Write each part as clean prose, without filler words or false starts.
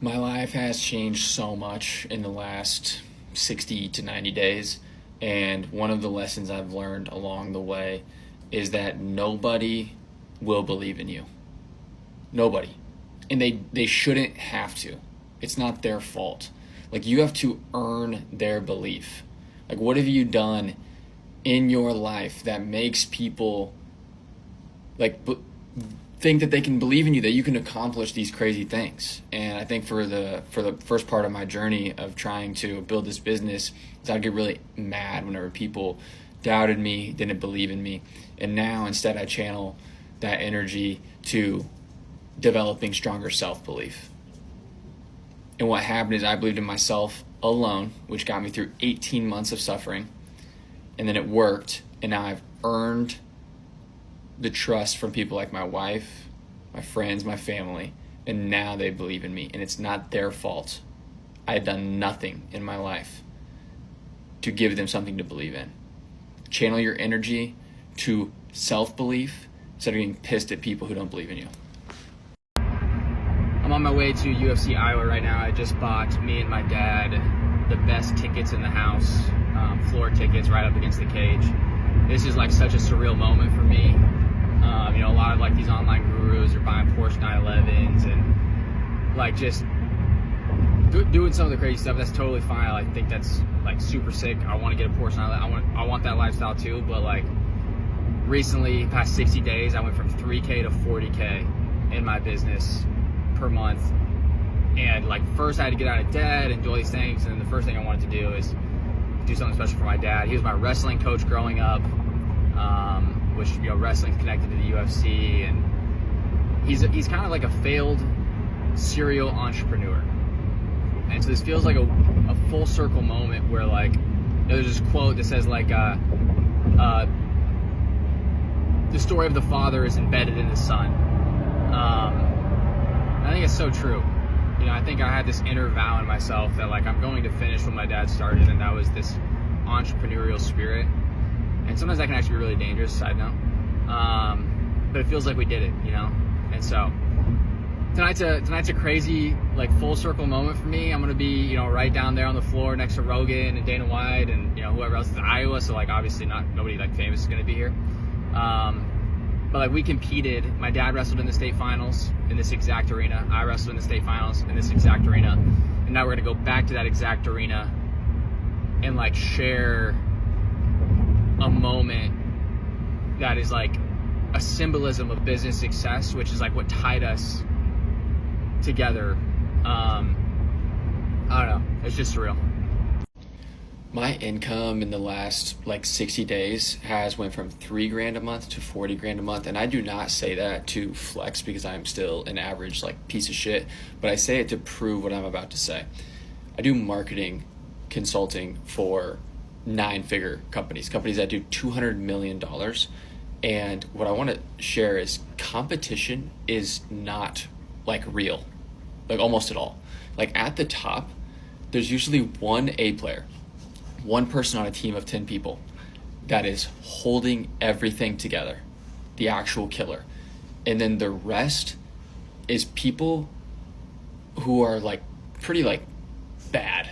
My life has changed so much in the last 60 to 90 days. And one of the lessons I've learned along the way is that nobody will believe in you. Nobody. And they shouldn't have to. It's not their fault. Like, you have to earn their belief. Like, what have you done in your life that makes people think that they can believe in you, that you can accomplish these crazy things? And I think for the first part of my journey of trying to build this business, is I'd get really mad whenever people doubted me, didn't believe in me. And now instead I channel that energy to developing stronger self-belief. And what happened is I believed in myself alone, which got me through 18 months of suffering. And then it worked, and now I've earned the trust from people like my wife, my friends, my family, and now they believe in me, and it's not their fault. I had done nothing in my life to give them something to believe in. Channel your energy to self-belief instead of getting pissed at people who don't believe in you. I'm on my way to UFC Iowa right now. I just bought, me and my dad, the best tickets in the house, floor tickets right up against the cage. This is like such a surreal moment for me. A lot of like these online gurus are buying Porsche 911s and like just doing some of the crazy stuff. That's totally fine. I think that's like super sick. I want to get a Porsche 911. I want that lifestyle too. But like recently, past 60 days, I went from 3K to 40K in my business per month. And like first I had to get out of debt and do all these things. And the first thing I wanted to do is do something special for my dad. He was my wrestling coach growing up. Which, wrestling's connected to the UFC, and he's kind of like a failed serial entrepreneur. And so this feels like a full circle moment where like, there's this quote that says like, the story of the father is embedded in the son. I think it's so true. I think I had this inner vow in myself that like I'm going to finish what my dad started, and that was this entrepreneurial spirit. And sometimes that can actually be really dangerous, side note. But it feels like we did it, And so tonight's a crazy like full circle moment for me. I'm gonna be, right down there on the floor next to Rogan and Dana White and whoever else is in Iowa. So like obviously nobody like famous is gonna be here. But like we competed. My dad wrestled in the state finals in this exact arena. I wrestled in the state finals in this exact arena. And now we're gonna go back to that exact arena and like share a moment that is like a symbolism of business success, which is like what tied us together. I don't know. It's just surreal. My income in the last like 60 days has went from $3,000 a month to $40,000 a month. And I do not say that to flex because I'm still an average like piece of shit, but I say it to prove what I'm about to say. I do marketing consulting for 9-figure companies that do $200 million. And what I want to share is competition is not like real, like almost at all. Like at the top, there's usually one A player, one person on a team of 10 people that is holding everything together, the actual killer. And then the rest is people who are like pretty like bad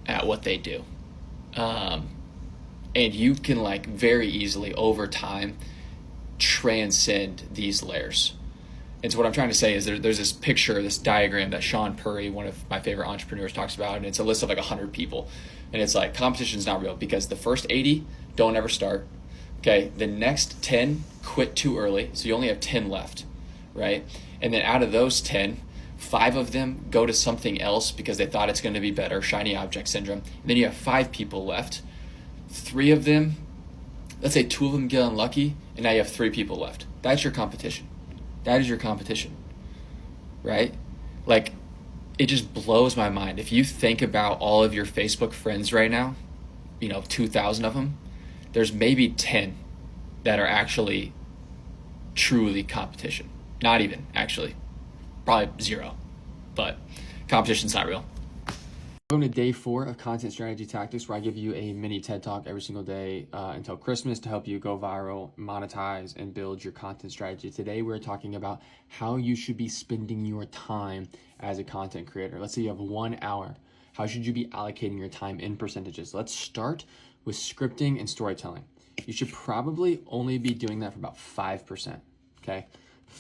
at what they do. And you can like very easily over time transcend these layers. And so what I'm trying to say is there's this picture, this diagram that Sean Purry, one of my favorite entrepreneurs, talks about, and it's a list of like 100 people. And it's like competition is not real because the first 80 don't ever start. Okay, the next 10 quit too early, so you only have 10 left, right? And then out of those 10, 5 of them go to something else because they thought it's going to be better, shiny object syndrome. And then you have 5 people left. 3 of them, let's say 2 of them get unlucky, and now you have 3 people left. That's your competition. That is your competition, right? Like, it just blows my mind. If you think about all of your Facebook friends right now, 2,000 of them, there's maybe 10 that are actually truly competition. Not even, actually. Probably 0. But competition's not real. Welcome to day 4 of Content Strategy Tactics, where I give you a mini TED Talk every single day until Christmas to help you go viral, monetize, and build your content strategy. Today, we're talking about how you should be spending your time as a content creator. Let's say you have 1 hour. How should you be allocating your time in percentages? Let's start with scripting and storytelling. You should probably only be doing that for about 5%, okay?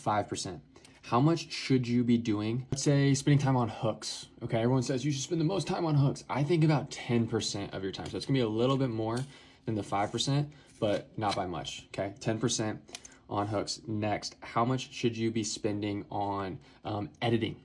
5%. How much should you be doing? Let's say spending time on hooks. Okay, everyone says you should spend the most time on hooks. I think about 10% of your time. So it's gonna be a little bit more than the 5%, but not by much, okay? 10% on hooks. Next, how much should you be spending on editing?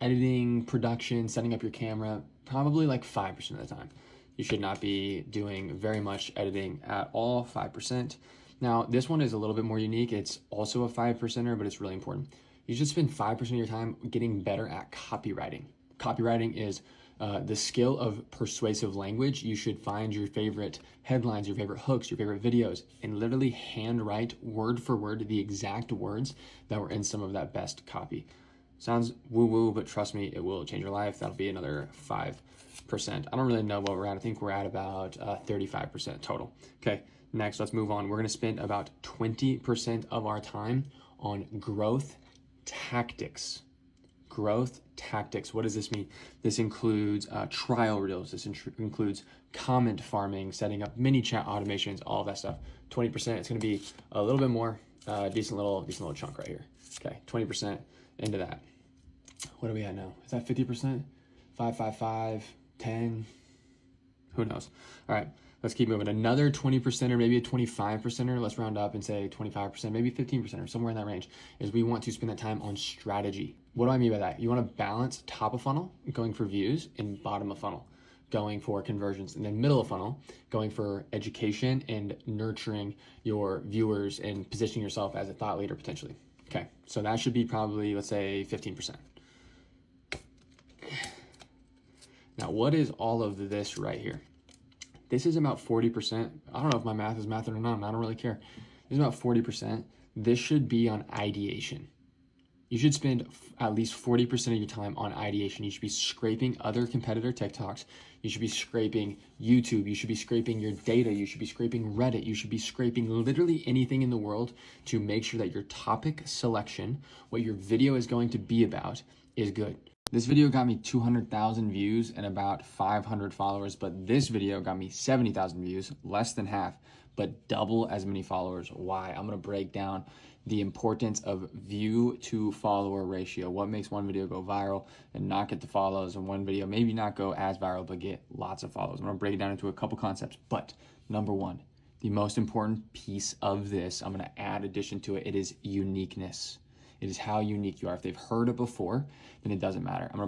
Editing, production, setting up your camera, probably like 5% of the time. You should not be doing very much editing at all, 5%. Now, this one is a little bit more unique. It's also a 5%er, but it's really important. You should spend 5% of your time getting better at copywriting. Copywriting is the skill of persuasive language. You should find your favorite headlines, your favorite hooks, your favorite videos, and literally handwrite word for word the exact words that were in some of that best copy. Sounds woo-woo, but trust me, it will change your life. That'll be another 5%. I don't really know what we're at. I think we're at about 35% total. Okay, next, let's move on. We're gonna spend about 20% of our time on growth tactics. Growth tactics. What does this mean? This includes trial reels. This includes comment farming, setting up mini chat automations, all of that stuff. 20%. It's going to be a little bit more. Decent little chunk right here. Okay, 20% into that. What are we at now? Is that 50%? 5, 5, 5, 10. Who knows? All right, let's keep moving. Another 20% or maybe a 25%er, let's round up and say 25%, maybe 15% or somewhere in that range, is we want to spend that time on strategy. What do I mean by that? You want to balance top of funnel, going for views, and bottom of funnel, going for conversions, and then middle of funnel, going for education and nurturing your viewers and positioning yourself as a thought leader potentially. Okay, so that should be probably, let's say 15%. Now, what is all of this right here? This is about 40%. I don't know if my math is math or not. I don't really care. This is about 40%. This should be on ideation. You should spend at least 40% of your time on ideation. You should be scraping other competitor TikToks. You should be scraping YouTube. You should be scraping your data. You should be scraping Reddit. You should be scraping literally anything in the world to make sure that your topic selection, what your video is going to be about, is good. This video got me 200,000 views and about 500 followers, but this video got me 70,000 views, less than half, but double as many followers. Why? I'm gonna break down the importance of view to follower ratio. What makes one video go viral and not get the follows, and one video maybe not go as viral, but get lots of follows. I'm gonna break it down into a couple concepts, but number one, the most important piece of this, I'm gonna add addition to it, it is uniqueness. It is how unique you are. If they've heard it before, then it doesn't matter. I'm gonna break